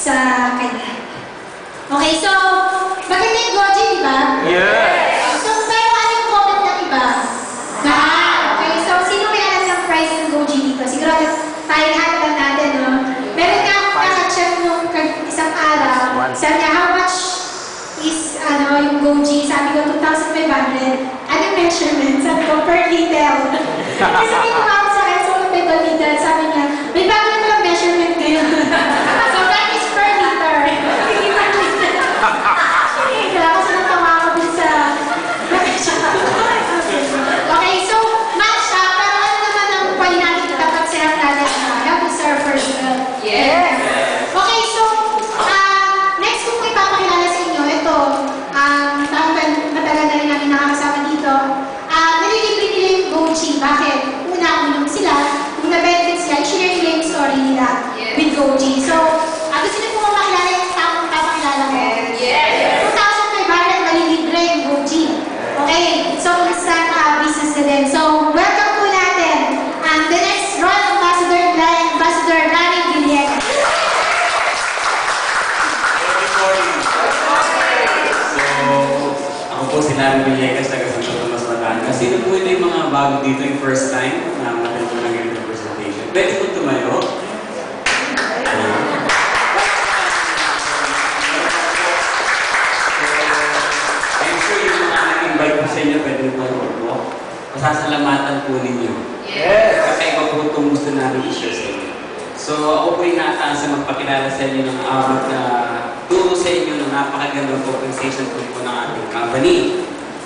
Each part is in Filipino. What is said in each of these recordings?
sa kanya. Okay, so, maganda yung Goji, di ba? Yes! So, pero ano yung comment ng iba? Okay, so, sino may alam ng price ng Goji dito? Siguro tayo lahat alam natin, no? Meron nga akong naka-check nung isang araw. Sabi niya, how much is, yung Goji? Sabi ko, 2,500. Ano yung measurement? Sabi ko, per liter. Kasi may tumawag sa akin, so per liter. Sabi niya, may bago na lang measurement ngayon. So, that is per liter. Kasi natawa ako din sa... Okay, so, match up. Pero ano naman ang pwede natin dapat serve natin? Help us serve first. Yes! Okay, so, next kung ipapakilala sa inyo, ito, matagal na rin namin nakakasama dito. Nalilibre nila yung Goji. Bakit? Una-unang sila, kung na-benefit sila, i-share nila yung story nila with Goji. So, gusto niyo po makilala yung tamang papakilala mo? Yes! 2,500 malilibre yung Goji. Okay, so instant business na din. So, welcome po natin the next Royal Ambassador Danny Villegas. Ako po si Danny Villegas, taga Santo Tomas, Batangas. Sino po ito yung mga bago dito yung first time na matin po ng ganitong presentation? Pwede po tumayo. I'm sure yung mga nag-invite po sa inyo, pwede po po. Masasalamatan po ninyo. Yes! Kakaiba po itong gusto namin i-share sa inyo. So, ako po yung nataan sa magpakilala sa inyo ng abot na turo sa inyo ng napakagandang compensation po ng ating company.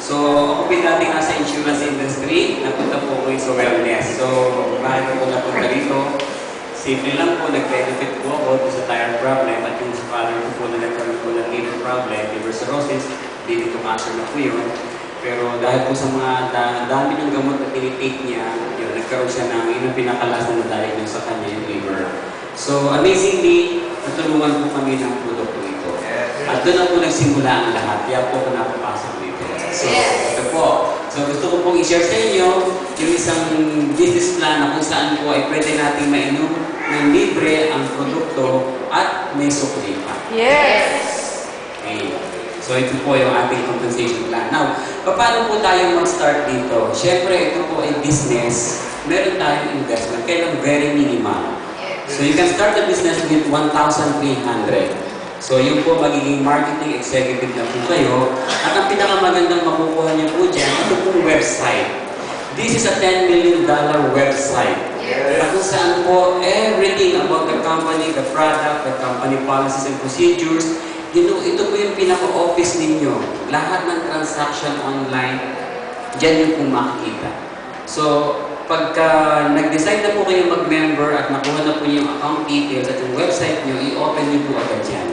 So, ako po yung dating nasa insurance industry, napunta po ko sa wellness. So, bakit po napunta dito? Simple lang po, nag-benefit po ako sa thyroid problem at yung father ko po na nagkaroon po ng liver problem, liver cirrhosis, leading to cancer na po yun. Pero dahil po sa mga dami ng gamot na tinitake niya, yun, nagkaroon siya ng yun ang pinakalasan na diagnose sa kanya yung liver. So, amazingly, natulungan po kami ng produkto ito. At doon na po nagsimula ang lahat. Kaya po ako napapasok dito. So, ito po. So, gusto ko pong i-share sa inyo yung isang business plan na kung saan po ay pwede natin mainom ng libre ang produkto at may sukli pa. Yes! Okay. So, ito po yung ating compensation plan. Now, paano po tayo mag-start dito? Siyempre, ito po ay business. Meron tayong investment. Kailang very minimal. So, you can start the business with 1,300. So, yung po magiging marketing executive na po kayo. At ang pinakamagandang makukuha niyo po dyan, ito pong website. This is a $10 million website. At kung saan po, everything about the company, the product, the company policies and procedures, ito po yung pinaka-office ninyo. Lahat ng transaction online, dyan yung po makikita. So, pagka nag-decide na po kayo mag-member at nakuha na po yung account details at yung website nyo, i-open nyo po agad yan.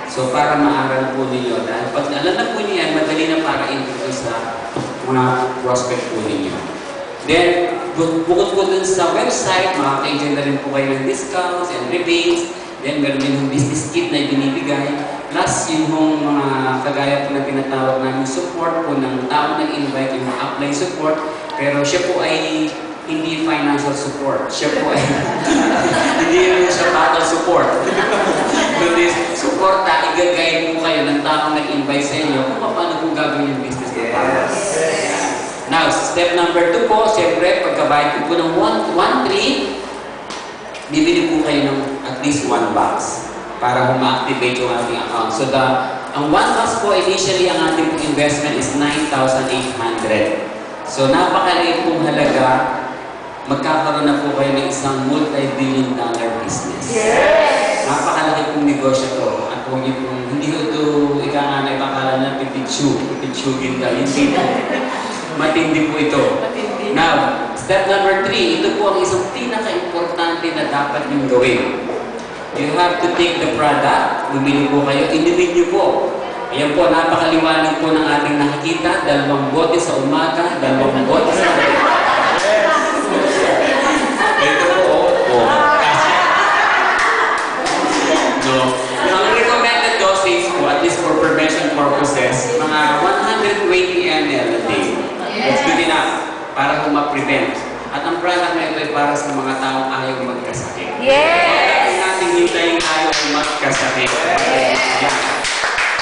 So, para maaral po ninyo. Dahil pag alam na po nyo yan, madali na para introduce sa mga prospect po ninyo. Then, bukod po dun sa website, makaka-enjoy na rin po kayo ng discounts and rebates. Then, meron din yung business kit na ibinibigay. Plus, yung mga kagaya po na tinatawag namin support po ng tao nag-invite yung apply support. Pero siya po ay hindi financial support. Siya po ay hindi rin siya battle support. Kundi support na i-guide po kayo ng tao nag-invite sa inyo kung paano po gagawin yung business na para. Now, step number 2 po, siyempre, pagkabayad po ng 1,300, bibili po kayo ng at least 1 box para ma-activate yung ating account. So, ang 1 box po, initially, ang ating investment is 9,800. So, napakaliit pong halaga, magkakaroon na po kayo ng isang multi-billion dollar business. Yes! Napakalaki pong negosyo to. At kung hindi ito, ika nga na ipakala na pipitsugin daw. Hindi po. Matindi po ito. Matindi. Now, step number 3, ito po ang isang pinaka-importante na dapat niyong gawin. You have to take the product, bumili po kayo, inumin niyo po. Ayan po, napakaliwanag po ng ating nakikita, 2 bote sa umaga, 2 bote sa gabi. Ito po, no. Ang recommended dosage po, at least for prevention purposes, mga 120 ml a day. That's good enough para ma-prevent. At ang product na ito ay para sa mga taong ayaw magkasakit. Yes! Kaya natin hintayin tayo mas kasakit. Yan.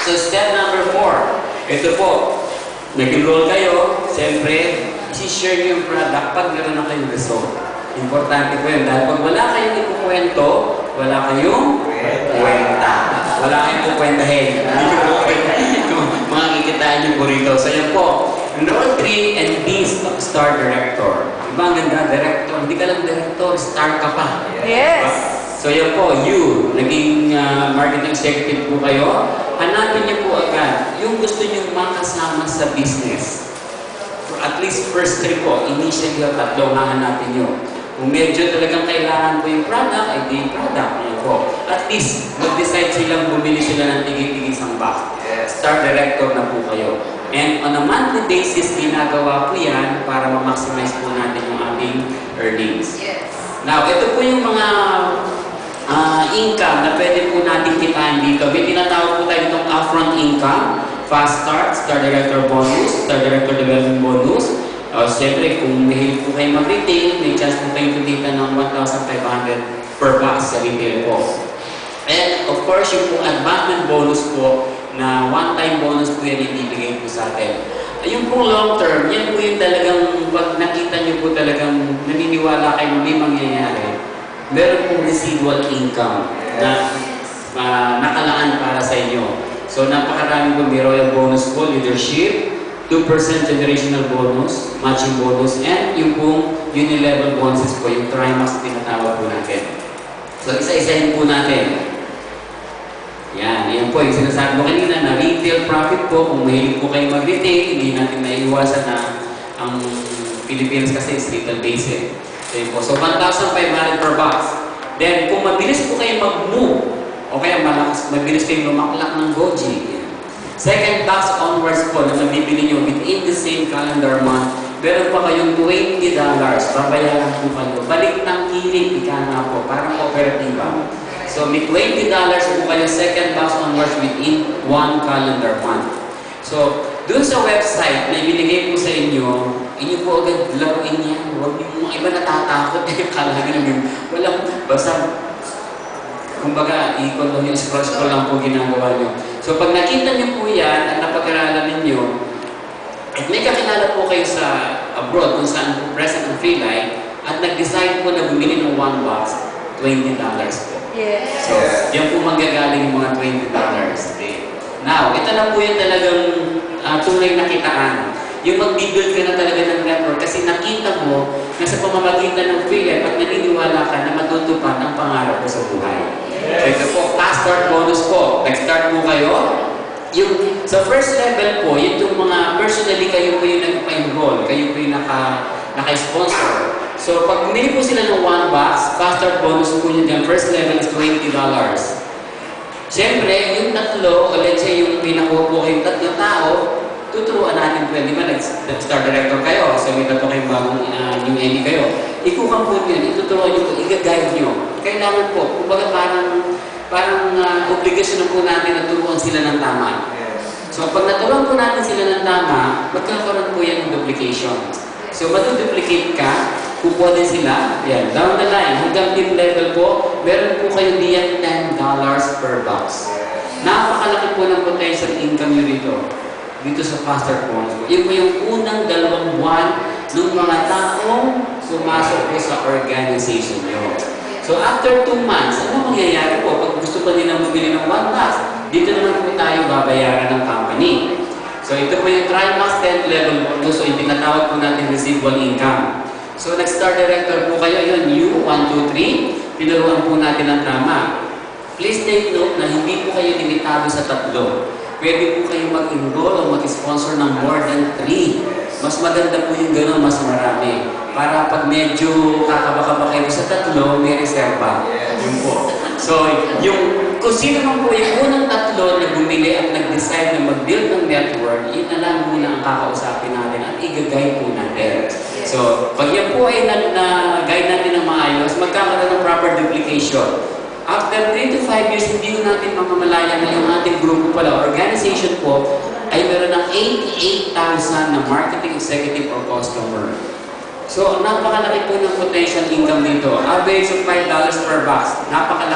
So step number 4, ito po, nag-enroll kayo, siyempre, isi-share niyo yung product pag meron na kayong result. Importante po yun, dahil pag wala kayong ikukwento, wala kayong kwenta. Wala kayong kukwentahin. Mga kikitaan niyo po rito. So yan po, enroll 3 and be star director. Diba ang ganda, director? Hindi ka lang director, star ka pa. Yes. So yan po, you, naging marketing executive po kayo, hanapin niyo po agad yung gusto niyo makasama sa business. For at least first 3 po, initially o 3 hahanapin niyo. Kung medyo talagang kailangan po yung product, ay di product niyo po. At least, mag-decide silang bumili sila ng tigil-tigil isang box. Star director na po kayo. And on a monthly basis, ginagawa po yan para ma-maximize po natin yung ating earnings. Yes. Now, ito po yung mga income na pwede po natin kitain dito. May tinatawag po tayo itong upfront income, fast start, star director bonus, star director development bonus. Siyempre, kung mahilig po kayo mag-retail, may chance po kayo kumita ng 1,500 per box sa retail po. And of course, yung pong advancement bonus po, na one-time bonus po yan ibibigay po sa atin. Yung pong long term, yan po yung talagang pag nakita nyo po talagang naniniwala kayo hindi mangyayari, meron pong residual income na nakalaan para sa inyo. So napakarami po, may royal bonus po, leadership, 2% generational bonus, matching bonus, and yung pong unilevel bonuses po, yung trimax tinatawag po natin. So isa-isahin po natin. Yan po yung sinasabi ko kanina na retail profit po, kung mahilig po kayo mag-retail, hindi natin maiiwasan na ang Philippines kasi is retail basic. So yun po. So 1,500 per box. Then kung mabilis po kayo mag-move, o kaya mabilis kayo lumaklak ng Goji, second box onwards po na mabibili nyo within the same calendar month, meron pa kayong $20, babayaran po kayo. Balik ng kilig, ika nga po, parang kooperatiba. So may $20 po kayo second box onwards within 1 calendar month. So, dun sa website na ibinigay po sa inyo po agad laruin yan. Huwag yung mga iba natatakot na yung kalagin nyo. Walang, basta, kumbaga, ikot lang yung scroll lang po ginagawa nyo. So, pag nakita nyo po yan at napag-aralan ninyo, at may kakilala po kayo sa abroad kung saan po present ang free line, at nag-decide po na bumili ng 1 box, $20 po. Yes. So, yan po manggagaling yung mga $20. Now, ito na po yung talagang tunay na kitaan. Yung mag-build ka na talaga ng network kasi nakita mo na sa pamamagitan ng affiliate pag naniniwala ka na matutupad ang pangarap mo sa buhay. So, ito po, fast start bonus po. Nag-start po kayo. Yung, sa first level po, yung mga personally kayo po yung nagpa-enroll, kayo po yung naka-sponsor. So, pag bumili po sila ng 1 box, fast start bonus po yun yung first level is $20. Siyempre, yung tatlo, o let's say yung pinakuha po kayong 3 tao, tuturuan natin po yan. Di ba, nag-star director kayo, so may tatlo kayong bagong new MD kayo. Ikukan po yun, ituturuan nyo po, i-guide nyo. Kailangan po, kumbaga parang obligasyon na po natin na turuan sila ng tama. So, pag naturuan po natin sila ng tama, magkakaroon po yan ng duplication. So, matuduplicate ka, kukuha din sila, yan, down the line, hanggang team level po, meron po kayo diyan $10 per box. Napakalaki po ng potential income nyo dito sa faster bonus. Yun po yung unang 2 buwan ng mga taong sumasok po sa organization nyo. So after 2 months, ano mangyayari po? Pag gusto pa nilang bumili ng 1 box, dito naman po tayo babayaran ng company. So ito po yung Trimax 10th level bonus, so yung tinatawag po natin residual income. So, nag-star director po kayo, yun, you, 1, 2, 3, tinuruan po natin ang tama. Please take note na hindi po kayo limitado sa 3. Pwede po kayo mag-enroll o mag-sponsor ng more than 3. Mas maganda po yung gano'n, mas marami. Para pag medyo kakabaka kayo sa 3, may reserva. Yun po. So, kung sino man po yung unang 3 na bumili at nag-decide na mag-build ng network, yun na lang muna ang kakausapin natin at i-guide po natin. So, pag yan po ay na-guide natin ng maayos, magkakaroon ng proper duplication. After 3 to 5 years, hindi ko natin mamamalayan na yung ating grupo pala, organization po, ay meron ng 88,000 na marketing executive or customer. So, napakalaki po ng potential income dito. Average of $5 per box. Napakalaki.